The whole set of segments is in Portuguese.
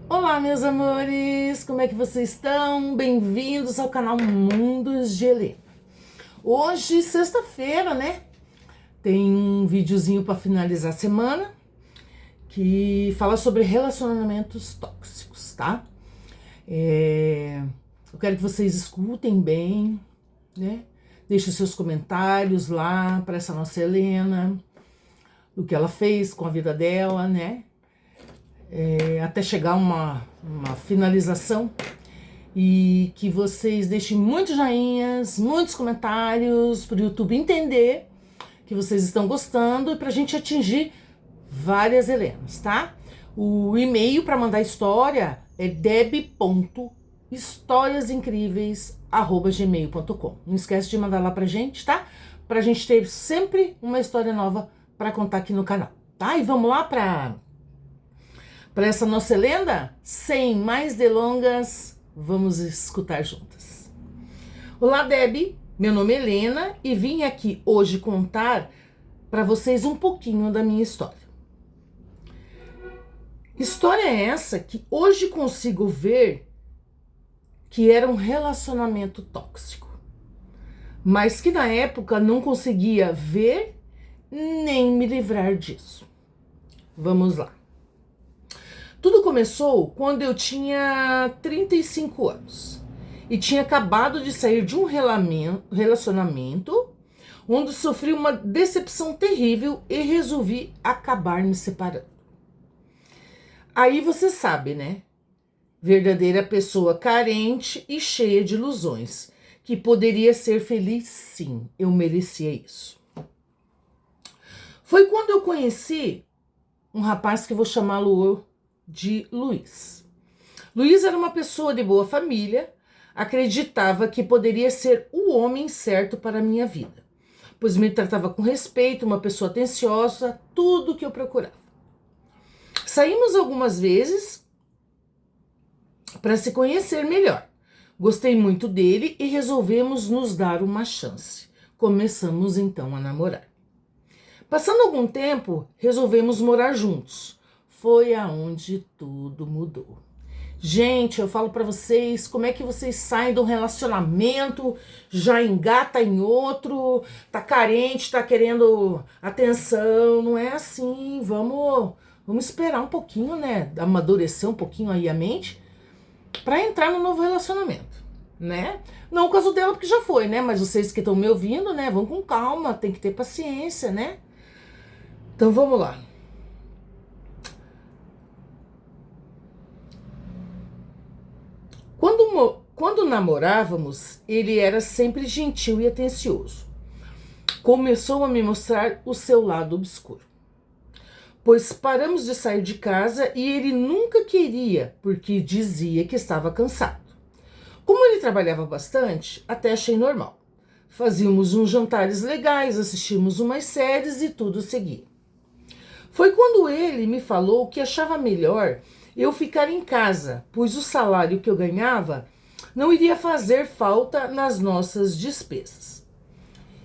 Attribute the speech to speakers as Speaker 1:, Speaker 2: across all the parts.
Speaker 1: Olá, meus amores! Como é que vocês estão? Bem-vindos ao canal Mundos de Helena. Hoje, sexta-feira, né? Tem um videozinho para finalizar a semana que fala sobre relacionamentos tóxicos, tá? Eu quero que vocês escutem bem, né? Deixem seus comentários lá para essa nossa Helena, o que ela fez com a vida dela, né? Até chegar uma finalização e que vocês deixem muitos joinhas, muitos comentários para o YouTube entender que vocês estão gostando e para a gente atingir várias Helenas, tá? O e-mail para mandar história é deb.historiasincríveis@gmail.com. Não esquece de mandar lá pra gente, tá? Pra gente ter sempre uma história nova para contar aqui no canal, tá? E vamos lá para essa nossa lenda? Sem mais delongas, vamos escutar juntas. Olá, Deb. Meu nome é Helena e vim aqui hoje contar para vocês um pouquinho da minha história. História é essa que hoje consigo ver que era um relacionamento tóxico, mas que na época não conseguia ver nem me livrar disso. Vamos lá. Tudo começou quando eu tinha 35 anos e tinha acabado de sair de um relacionamento onde sofri uma decepção terrível e resolvi acabar me separando. Aí você sabe, né? Verdadeira pessoa carente e cheia de ilusões, que poderia ser feliz sim, eu merecia isso. Foi quando eu conheci um rapaz que eu vou chamá-lo de Luiz. Luiz era uma pessoa de boa família, acreditava que poderia ser o homem certo para a minha vida, pois me tratava com respeito, uma pessoa atenciosa, tudo o que eu procurava. Saímos algumas vezes para se conhecer melhor. Gostei muito dele e resolvemos nos dar uma chance. Começamos então a namorar. Passando algum tempo, resolvemos morar juntos. Foi aonde tudo mudou. Gente, eu falo pra vocês, como é que vocês saem de um relacionamento, já engata em outro, tá carente, tá querendo atenção, não é assim, vamos esperar um pouquinho, né, amadurecer um pouquinho aí a mente, pra entrar no novo relacionamento, né? Não o caso dela, porque já foi, né, mas vocês que estão me ouvindo, né, vão com calma, tem que ter paciência, né? Então vamos lá. Quando namorávamos, ele era sempre gentil e atencioso. Começou a me mostrar o seu lado obscuro. Pois paramos de sair de casa e ele nunca queria, porque dizia que estava cansado. Como ele trabalhava bastante, até achei normal. Fazíamos uns jantares legais, assistimos umas séries e tudo seguia. Foi quando ele me falou que achava melhor eu ficar em casa, pois o salário que eu ganhava não iria fazer falta nas nossas despesas.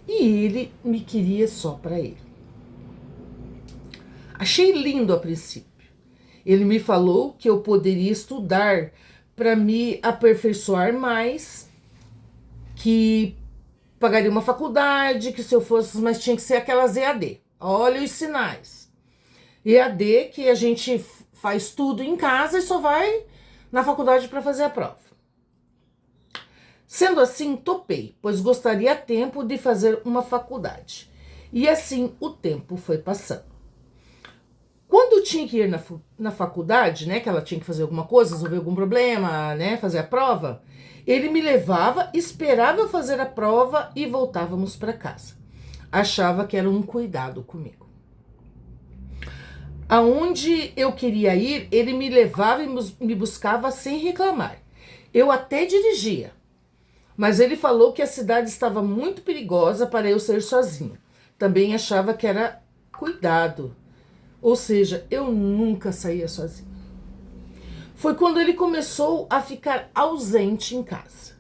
Speaker 1: E ele me queria só para ele. Achei lindo a princípio. Ele me falou que eu poderia estudar para me aperfeiçoar mais, que pagaria uma faculdade, que se eu fosse, mas tinha que ser aquelas EAD. Olha os sinais. EAD que a gente faz tudo em casa e só vai na faculdade para fazer a prova. Sendo assim, topei, pois gostaria a tempo de fazer uma faculdade. E assim o tempo foi passando. Quando tinha que ir na faculdade, né, que ela tinha que fazer alguma coisa, resolver algum problema, né, fazer a prova, ele me levava, esperava eu fazer a prova e voltávamos para casa. Achava que era um cuidado comigo. Aonde eu queria ir, ele me levava e me buscava sem reclamar. Eu até dirigia, mas ele falou que a cidade estava muito perigosa para eu sair sozinha. Também achava que era cuidado, ou seja, eu nunca saía sozinha. Foi quando ele começou a ficar ausente em casa.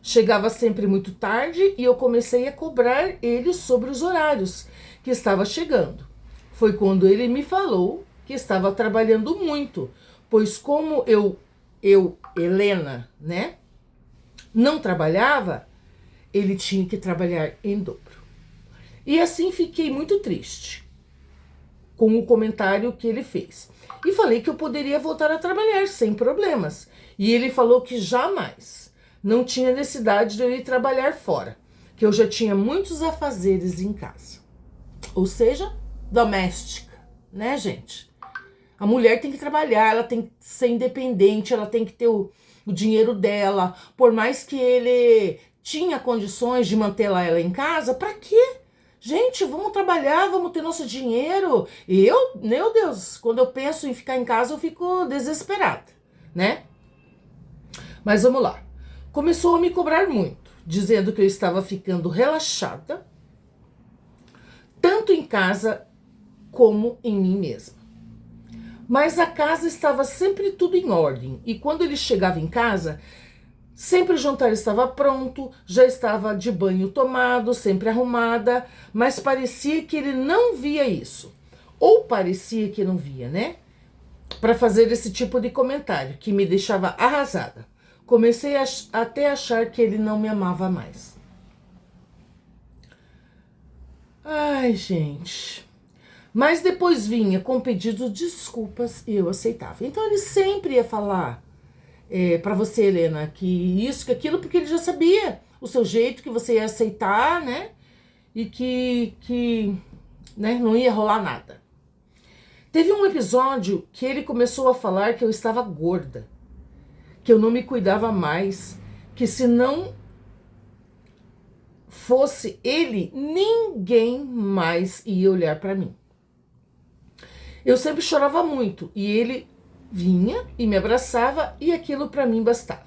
Speaker 1: Chegava sempre muito tarde e eu comecei a cobrar ele sobre os horários que estava chegando. Foi quando ele me falou que estava trabalhando muito, pois como Helena, né, não trabalhava, ele tinha que trabalhar em dobro. E assim fiquei muito triste com o comentário que ele fez. E falei que eu poderia voltar a trabalhar sem problemas. E ele falou que jamais, não tinha necessidade de eu ir trabalhar fora, que eu já tinha muitos afazeres em casa. Ou seja, doméstica, né, gente? A mulher tem que trabalhar, ela tem que ser independente, ela tem que ter o dinheiro dela. Por mais que ele tinha condições de mantê-la ela em casa, pra quê? Gente, vamos trabalhar, vamos ter nosso dinheiro. E eu, meu Deus, quando eu penso em ficar em casa, eu fico desesperada, né? Mas vamos lá. Começou a me cobrar muito, dizendo que eu estava ficando relaxada, tanto em casa como em mim mesma. Mas a casa estava sempre tudo em ordem, e quando ele chegava em casa, sempre o jantar estava pronto, já estava de banho tomado, sempre arrumada, mas parecia que ele não via isso. Ou parecia que não via, né? Para fazer esse tipo de comentário, que me deixava arrasada. Comecei a até achar que ele não me amava mais. Ai, gente. Mas depois vinha com pedido de desculpas e eu aceitava. Então ele sempre ia falar para você, Helena, que isso, que aquilo, porque ele já sabia o seu jeito, que você ia aceitar, né? E que né, não ia rolar nada. Teve um episódio que ele começou a falar que eu estava gorda, que eu não me cuidava mais, que se não fosse ele, ninguém mais ia olhar para mim. Eu sempre chorava muito e ele vinha e me abraçava e aquilo para mim bastava.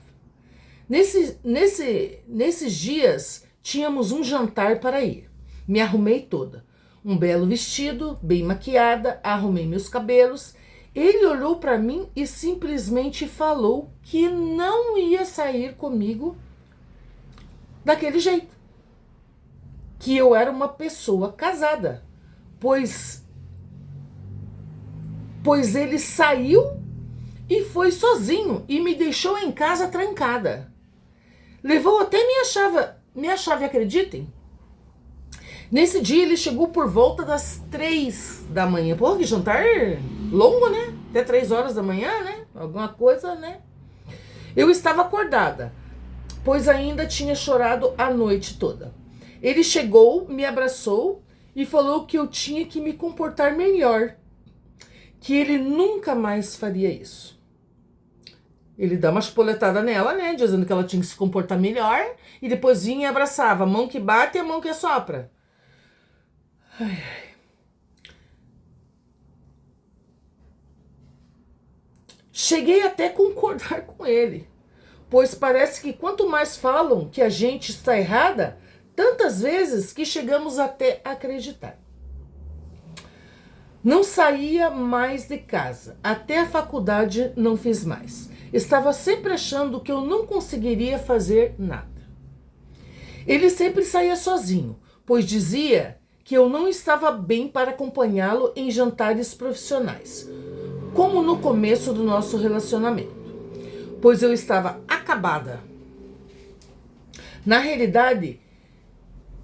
Speaker 1: Nesses dias tínhamos um jantar para ir. Me arrumei toda. Um belo vestido, bem maquiada, arrumei meus cabelos. Ele olhou para mim e simplesmente falou que não ia sair comigo daquele jeito. Que eu era uma pessoa casada, pois ele saiu e foi sozinho e me deixou em casa trancada. Levou até minha chave, acreditem? Nesse dia ele chegou por volta das 3 da manhã. Pô, que jantar longo, né? Até 3 horas da manhã, né? Alguma coisa, né? Eu estava acordada, pois ainda tinha chorado a noite toda. Ele chegou, me abraçou e falou que eu tinha que me comportar melhor, que ele nunca mais faria isso. Ele dá uma chupoletada nela, né, dizendo que ela tinha que se comportar melhor, e depois vinha e abraçava, a mão que bate e a mão que assopra. Ai, ai. Cheguei até a concordar com ele, pois parece que quanto mais falam que a gente está errada, tantas vezes que chegamos até a acreditar. Não saía mais de casa, até a faculdade não fiz mais. Estava sempre achando que eu não conseguiria fazer nada. Ele sempre saía sozinho, pois dizia que eu não estava bem para acompanhá-lo em jantares profissionais, como no começo do nosso relacionamento, pois eu estava acabada. Na realidade,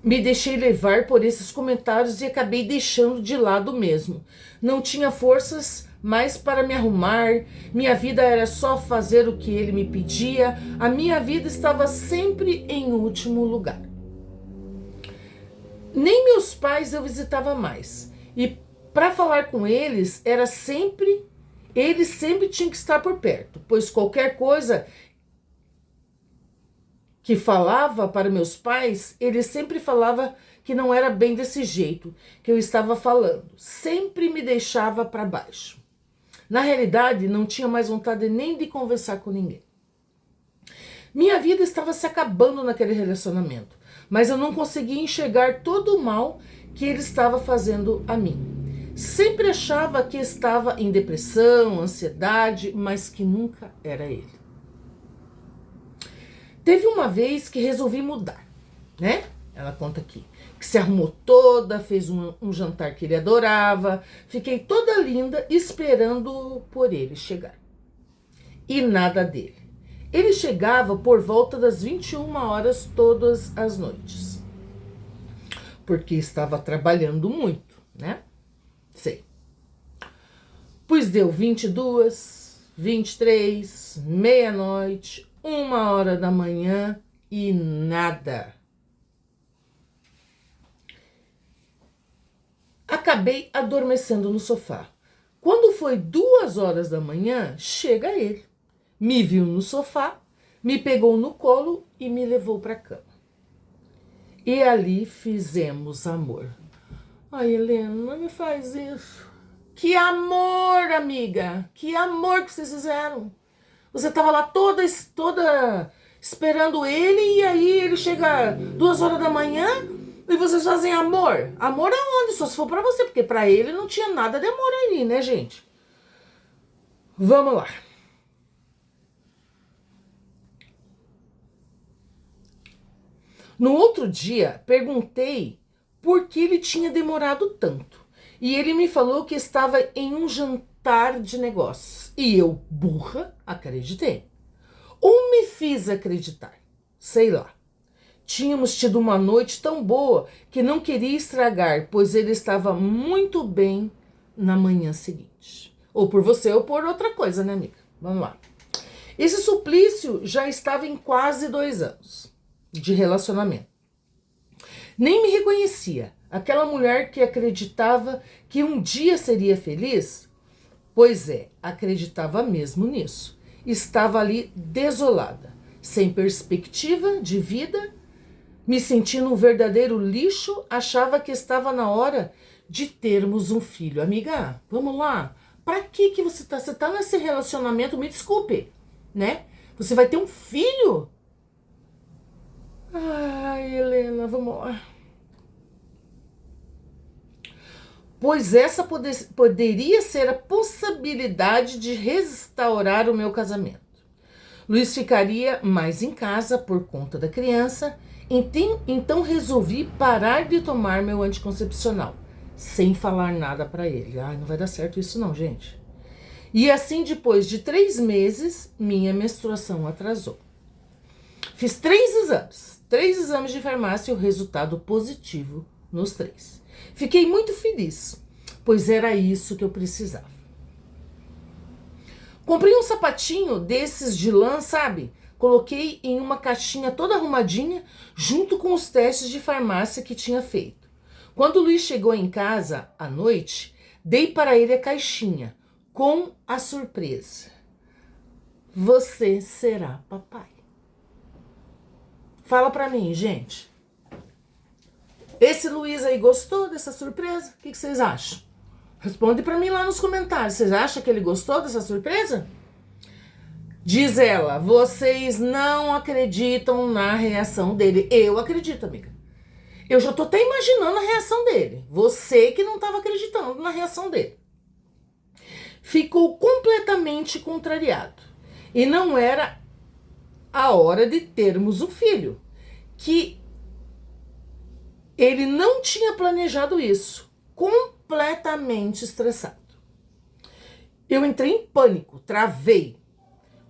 Speaker 1: me deixei levar por esses comentários e acabei deixando de lado mesmo. Não tinha forças mais para me arrumar, minha vida era só fazer o que ele me pedia, a minha vida estava sempre em último lugar. Nem meus pais eu visitava mais, e para falar com eles, eles sempre tinham que estar por perto, pois qualquer coisa que falava para meus pais, ele sempre falava que não era bem desse jeito que eu estava falando. Sempre me deixava para baixo. Na realidade, não tinha mais vontade nem de conversar com ninguém. Minha vida estava se acabando naquele relacionamento, mas eu não conseguia enxergar todo o mal que ele estava fazendo a mim. Sempre achava que estava em depressão, ansiedade, mas que nunca era ele. Teve uma vez que resolvi mudar, né? Ela conta aqui, que se arrumou toda, fez um jantar que ele adorava, fiquei toda linda esperando por ele chegar. e nada dele. Ele chegava por volta das 21 horas todas as noites, porque estava trabalhando muito, né? Sei. Pois deu 22, 23, meia-noite, 1 hora da manhã e nada. Acabei adormecendo no sofá. Quando foi 2 horas da manhã, chega ele. Me viu no sofá, me pegou no colo e me levou para a cama. E ali fizemos amor. Ai, Helena, não me faz isso. Que amor, amiga. Que amor que vocês fizeram. Você estava lá toda esperando ele e aí ele chega 2 horas da manhã e vocês fazem amor. Amor aonde? Só se for para você, porque para ele não tinha nada de amor ali, né, gente? Vamos lá. No outro dia, perguntei por que ele tinha demorado tanto. E ele me falou que estava em um jantar de negócios. E eu, burra, acreditei. Ou me fiz acreditar. Sei lá. Tínhamos tido uma noite tão boa que não queria estragar, pois ele estava muito bem na manhã seguinte. Ou por você ou por outra coisa, né, amiga? Vamos lá. Esse suplício já estava em quase 2 anos de relacionamento. Nem me reconhecia. Aquela mulher que acreditava que um dia seria feliz? Pois é, acreditava mesmo nisso. Estava ali desolada, sem perspectiva de vida, me sentindo um verdadeiro lixo, achava que estava na hora de termos um filho. Amiga, vamos lá. Pra que você tá? Você tá nesse relacionamento, me desculpe, né? Você vai ter um filho? Ai, Helena, vamos lá. Pois essa poderia ser a possibilidade de restaurar o meu casamento. Luiz ficaria mais em casa por conta da criança, então resolvi parar de tomar meu anticoncepcional, sem falar nada para ele. Ai, não vai dar certo isso não, gente. E assim, depois de 3 meses, minha menstruação atrasou. Fiz 3 exames de farmácia e o resultado positivo nos 3. Fiquei muito feliz, pois era isso que eu precisava. Comprei um sapatinho desses de lã, sabe? Coloquei em uma caixinha toda arrumadinha, junto com os testes de farmácia que tinha feito. Quando o Luiz chegou em casa à noite, dei para ele a caixinha, com a surpresa. Você será papai. Fala pra mim, gente. Esse Luiz aí gostou dessa surpresa? O que vocês acham? Responde pra mim lá nos comentários. Vocês acham que ele gostou dessa surpresa? Diz ela, vocês não acreditam na reação dele. Eu acredito, amiga. Eu já tô até imaginando a reação dele. Você que não estava acreditando na reação dele. Ficou completamente contrariado. E não era a hora de termos um filho. Que ele não tinha planejado isso. Completamente estressado. Eu entrei em pânico, travei.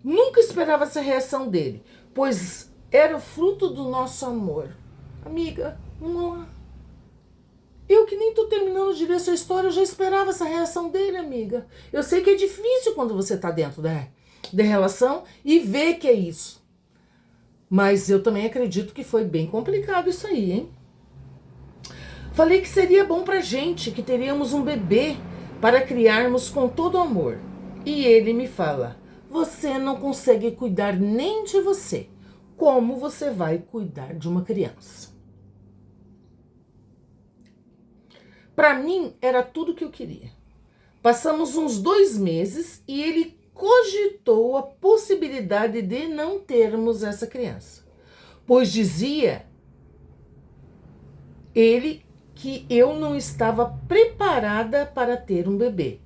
Speaker 1: Nunca esperava essa reação dele, pois era o fruto do nosso amor. Amiga, vamos lá. Eu que nem tô terminando de ler essa história, eu já esperava essa reação dele, amiga. Eu sei que é difícil quando você tá dentro da relação e vê que é isso. Mas eu também acredito que foi bem complicado isso aí, hein? Falei que seria bom pra gente, que teríamos um bebê para criarmos com todo amor. E ele me fala, você não consegue cuidar nem de você. Como você vai cuidar de uma criança? Para mim, era tudo que eu queria. Passamos uns 2 meses e ele cogitou a possibilidade de não termos essa criança. Pois dizia ele que eu não estava preparada para ter um bebê.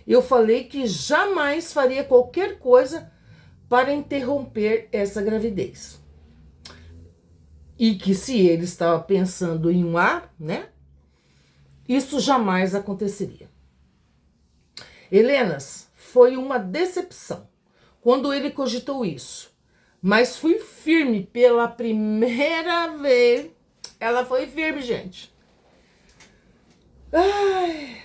Speaker 1: Eu falei que jamais faria qualquer coisa para interromper essa gravidez. E que se ele estava pensando em um A, né? Isso jamais aconteceria. Helenas, foi uma decepção. quando ele cogitou isso. Mas fui firme pela primeira vez. Ela foi firme, gente. Ai.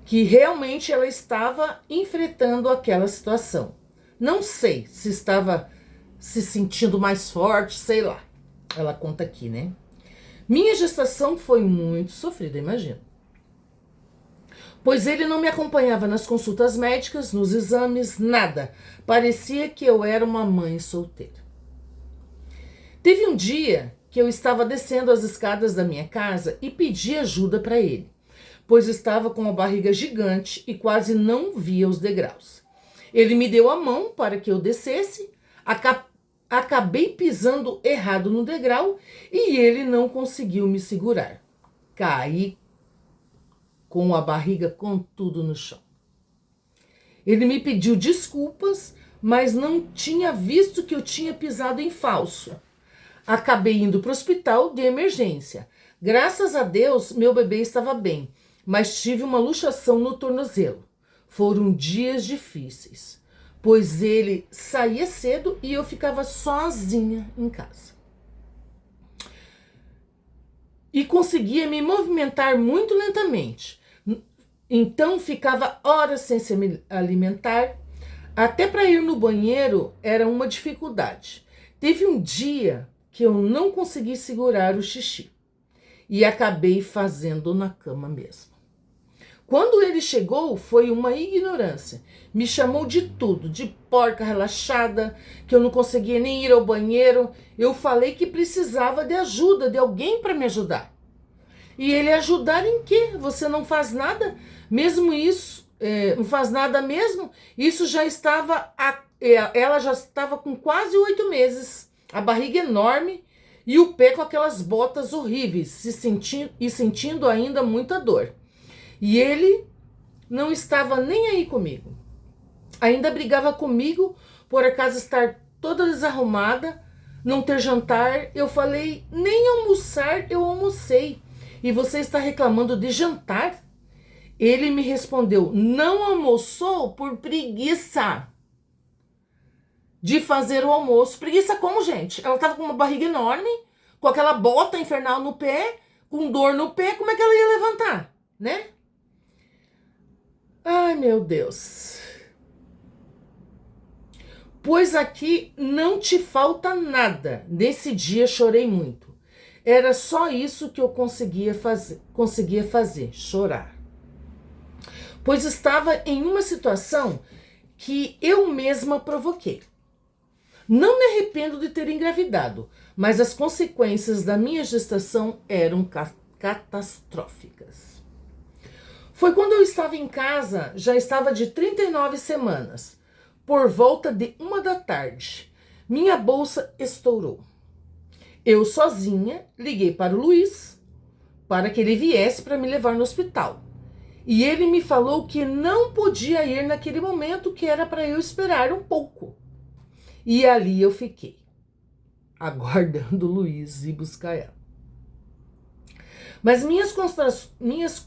Speaker 1: Que realmente ela estava enfrentando aquela situação. Não sei se estava se sentindo mais forte, sei lá. Ela conta aqui, né? Minha gestação foi muito sofrida, imagino. Pois ele não me acompanhava nas consultas médicas, nos exames, nada. Parecia que eu era uma mãe solteira. Teve um dia que eu estava descendo as escadas da minha casa e pedi ajuda para ele, pois estava com uma barriga gigante e quase não via os degraus. Ele me deu a mão para que eu descesse, acabei pisando errado no degrau e ele não conseguiu me segurar. Caí com a barriga com tudo no chão. Ele me pediu desculpas, mas não tinha visto que eu tinha pisado em falso. Acabei indo para o hospital de emergência. Graças a Deus, meu bebê estava bem, mas tive uma luxação no tornozelo. Foram dias difíceis, pois ele saía cedo e eu ficava sozinha em casa. E conseguia me movimentar muito lentamente. Então ficava horas sem se alimentar. Até para ir no banheiro era uma dificuldade. Teve um dia que eu não consegui segurar o xixi e acabei fazendo na cama mesmo. Quando ele chegou, foi uma ignorância. Me chamou de tudo, de porca relaxada, que eu não conseguia nem ir ao banheiro. Eu falei que precisava de ajuda, de alguém para me ajudar. E ele, ajudar em quê? Você não faz nada? Mesmo isso, não faz nada mesmo? Isso já estava, ela já estava com quase 8 meses, a barriga enorme e o pé com aquelas botas horríveis, sentindo ainda muita dor. E ele não estava nem aí comigo. Ainda brigava comigo por a casa estar toda desarrumada, não ter jantar. Eu falei, nem almoçar eu almocei. E você está reclamando de jantar? Ele me respondeu, não almoçou por preguiça de fazer o almoço. Preguiça como, gente? Ela estava com uma barriga enorme, com aquela bota infernal no pé, com dor no pé, como é que ela ia levantar, né? Ai, meu Deus. Pois aqui não te falta nada. Nesse dia chorei muito. Era só isso que eu conseguia fazer, chorar. Pois estava em uma situação que eu mesma provoquei. Não me arrependo de ter engravidado, mas as consequências da minha gestação eram catastróficas. Foi quando eu estava em casa, já estava de 39 semanas, por volta de 1 da tarde. Minha bolsa estourou. Eu sozinha liguei para o Luiz, para que ele viesse para me levar no hospital. E ele me falou que não podia ir naquele momento, que era para eu esperar um pouco. E ali eu fiquei, aguardando o Luiz ir buscar ela. Mas minhas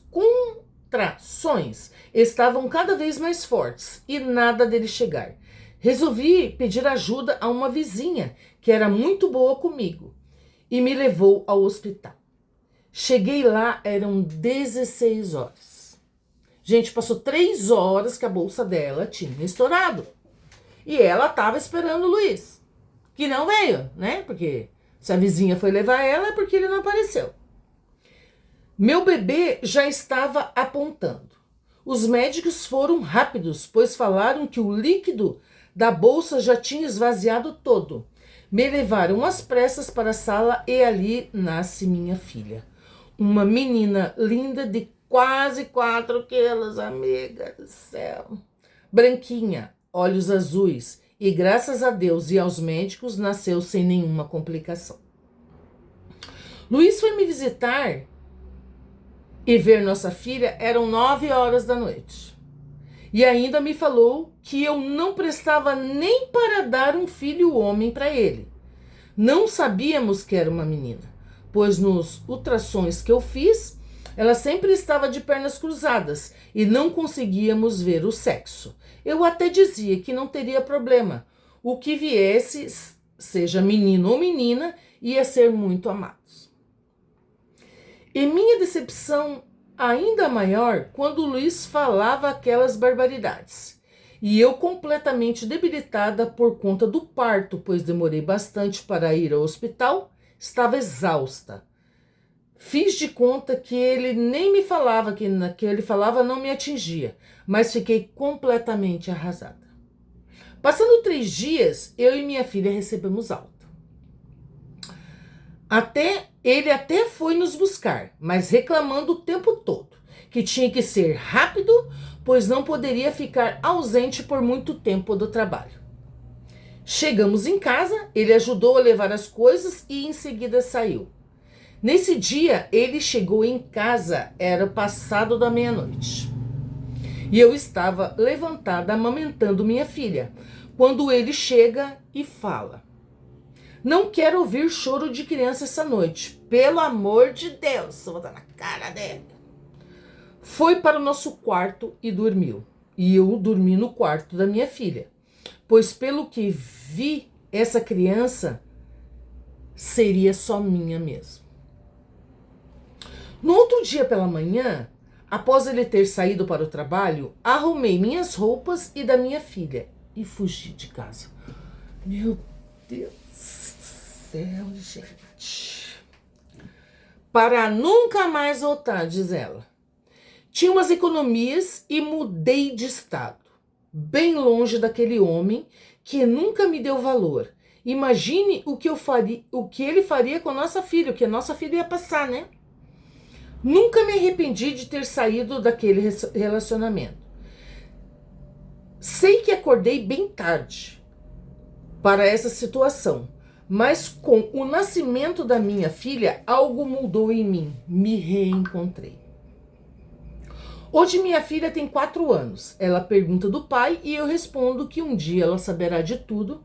Speaker 1: contrações estavam cada vez mais fortes e nada dele chegar. Resolvi pedir ajuda a uma vizinha que era muito boa comigo e me levou ao hospital. Cheguei lá, eram 16 horas. Gente, passou 3 horas que a bolsa dela tinha estourado. E ela estava esperando o Luiz, que não veio, né? Porque se a vizinha foi levar ela é porque ele não apareceu. Meu bebê já estava apontando. Os médicos foram rápidos, pois falaram que o líquido da bolsa já tinha esvaziado todo. Me levaram às pressas para a sala e ali nasce minha filha. Uma menina linda de quase 4 quilos, amiga do céu. Branquinha, olhos azuis e graças a Deus e aos médicos nasceu sem nenhuma complicação. Luiz foi me visitar e ver nossa filha, eram 9 horas da noite. E ainda me falou que eu não prestava nem para dar um filho homem para ele. Não sabíamos que era uma menina, pois nos ultrassons que eu fiz, ela sempre estava de pernas cruzadas e não conseguíamos ver o sexo. Eu até dizia que não teria problema. O que viesse, seja menino ou menina, ia ser muito amados. E minha decepção ainda maior quando o Luiz falava aquelas barbaridades. E eu completamente debilitada por conta do parto, pois demorei bastante para ir ao hospital, estava exausta. Fiz de conta que ele nem me falava, que ele falava não me atingia, mas fiquei completamente arrasada. Passando 3 dias, eu e minha filha recebemos alta. Ele até foi nos buscar, mas reclamando o tempo todo, que tinha que ser rápido, pois não poderia ficar ausente por muito tempo do trabalho. Chegamos em casa, ele ajudou a levar as coisas e em seguida saiu. Nesse dia, ele chegou em casa, era passado da meia-noite. E eu estava levantada amamentando minha filha, quando ele chega e fala: não quero ouvir choro de criança essa noite, pelo amor de Deus, eu vou dar na cara dele. Foi para o nosso quarto e dormiu. E eu dormi no quarto da minha filha, pois pelo que vi, essa criança seria só minha mesmo. No outro dia pela manhã, após ele ter saído para o trabalho, arrumei minhas roupas e da minha filha e fugi de casa. Meu Deus do céu, gente. Para nunca mais voltar, diz ela. Tinha umas economias e mudei de estado, bem longe daquele homem que nunca me deu valor. Imagine o que ele faria com a nossa filha, o que a nossa filha ia passar, né? Nunca me arrependi de ter saído daquele relacionamento. Sei que acordei bem tarde para essa situação, mas com o nascimento da minha filha, algo mudou em mim. Me reencontrei. Hoje minha filha tem 4 anos. Ela pergunta do pai e eu respondo que um dia ela saberá de tudo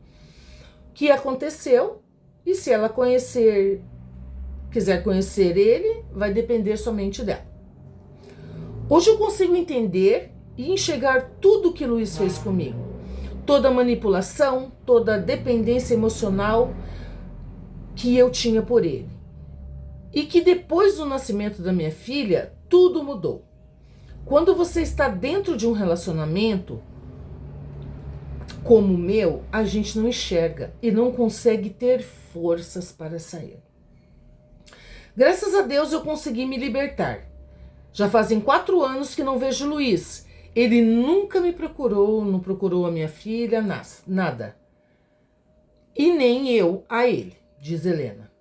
Speaker 1: que aconteceu e se ela quiser conhecer ele, vai depender somente dela. Hoje eu consigo entender e enxergar tudo que Luiz fez comigo. Toda a manipulação, toda a dependência emocional que eu tinha por ele. E que depois do nascimento da minha filha, tudo mudou. Quando você está dentro de um relacionamento como o meu, a gente não enxerga e não consegue ter forças para sair. Graças a Deus eu consegui me libertar. Já fazem 4 anos que não vejo o Luiz. Ele nunca me procurou, não procurou a minha filha, nada. E nem eu a ele, diz Helena.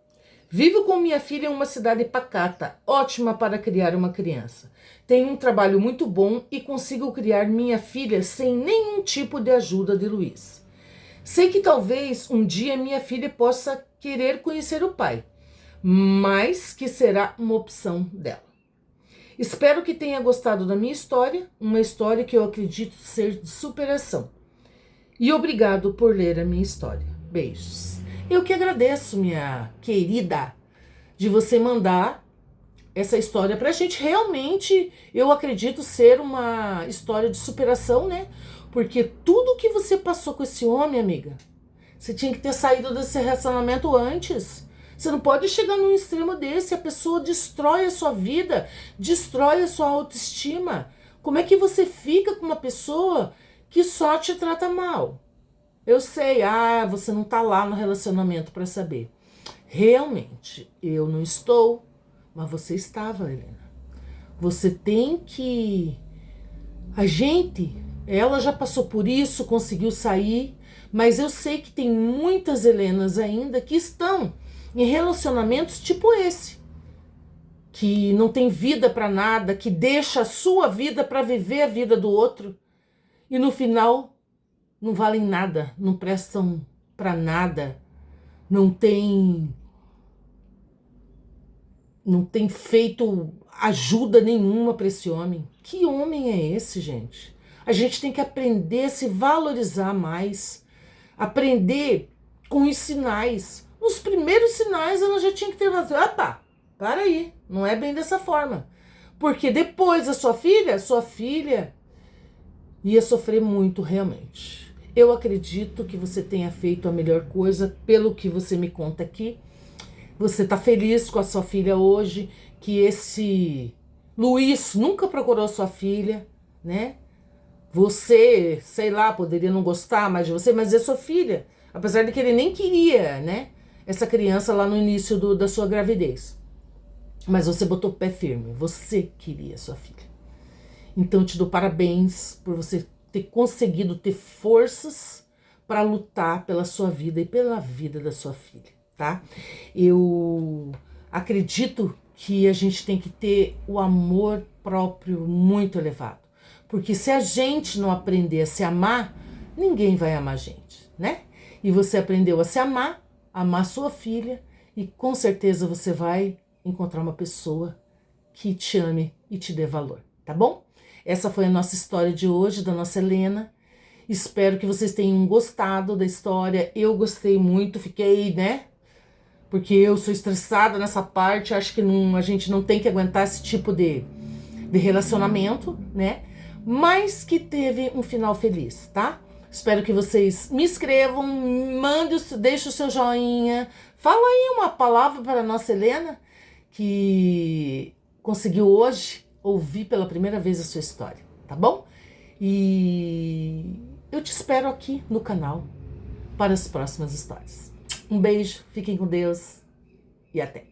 Speaker 1: Vivo com minha filha em uma cidade pacata, ótima para criar uma criança. Tenho um trabalho muito bom e consigo criar minha filha sem nenhum tipo de ajuda de Luiz. Sei que talvez um dia minha filha possa querer conhecer o pai, mas que será uma opção dela. Espero que tenha gostado da minha história, uma história que eu acredito ser de superação. E obrigado por ler a minha história. Beijos. Eu que agradeço, minha querida, de você mandar essa história pra gente. Realmente, eu acredito ser uma história de superação, né? Porque tudo que você passou com esse homem, amiga, você tinha que ter saído desse relacionamento antes. Você não pode chegar num extremo desse, a pessoa destrói a sua vida, destrói a sua autoestima. Como é que você fica com uma pessoa que só te trata mal? Eu sei, você não tá lá no relacionamento para saber. Realmente, eu não estou, mas você estava, Helena. Você tem que... ela já passou por isso, conseguiu sair, mas eu sei que tem muitas Helenas ainda que estão em relacionamentos tipo esse, que não tem vida para nada, que deixa a sua vida para viver a vida do outro e no final não valem nada, não prestam para nada, não tem feito ajuda nenhuma para esse homem. Que homem é esse, gente? A gente tem que aprender a se valorizar mais, aprender com os sinais. Nos primeiros sinais ela já tinha que ter vazio. Para aí, não é bem dessa forma. Porque depois a sua filha Ia sofrer muito realmente. Eu acredito que você tenha feito a melhor coisa pelo que você me conta aqui. Você tá feliz com a sua filha hoje, que esse Luiz nunca procurou sua filha, né? Você, sei lá, poderia não gostar mais de você, mas é sua filha. Apesar de que ele nem queria, né? Essa criança lá no início da sua gravidez. Mas você botou o pé firme. Você queria sua filha. Então eu te dou parabéns por você ter conseguido ter forças para lutar pela sua vida e pela vida da sua filha, tá? Eu acredito que a gente tem que ter o amor próprio muito elevado. Porque se a gente não aprender a se amar, ninguém vai amar a gente, né? E você aprendeu a se amar sua filha, e com certeza você vai encontrar uma pessoa que te ame e te dê valor, tá bom? Essa foi a nossa história de hoje, da nossa Helena. Espero que vocês tenham gostado da história. Eu gostei muito, fiquei, né? Porque eu sou estressada nessa parte, acho que não, a gente não tem que aguentar esse tipo de relacionamento, né? Mas que teve um final feliz, tá? Espero que vocês me escrevam, deixe o seu joinha. Fala aí uma palavra para a nossa Helena, que conseguiu hoje ouvir pela primeira vez a sua história, tá bom? E eu te espero aqui no canal para as próximas histórias. Um beijo, fiquem com Deus e até!